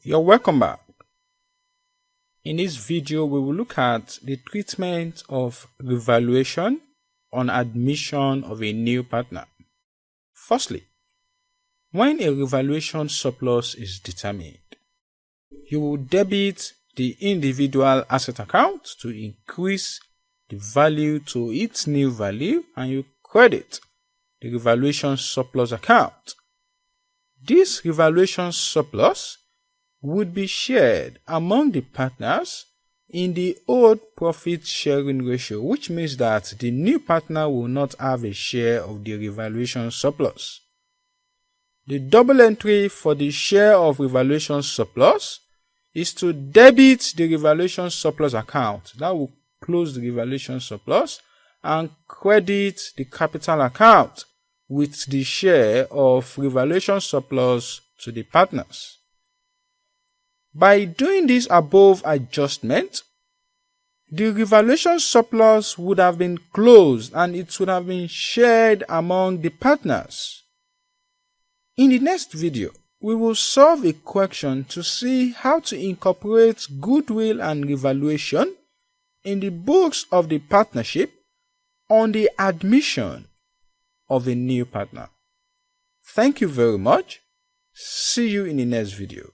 You're welcome back. In this video, we will look at the treatment of revaluation on admission of a new partner. Firstly, when a revaluation surplus is determined, you will debit the individual asset account to increase the value to its new value, and you credit the revaluation surplus account. This revaluation surplus would be shared among the partners in the old profit sharing ratio, which means that the new partner will not have a share of the revaluation surplus. The double entry for the share of revaluation surplus is to debit the revaluation surplus account. That will close the revaluation surplus and credit the capital account with the share of revaluation surplus to the partners. By doing this above adjustment, the revaluation surplus would have been closed and it would have been shared among the partners. In the next video, we will solve a question to see how to incorporate goodwill and revaluation in the books of the partnership on the admission of a new partner. Thank you very much. See you in the next video.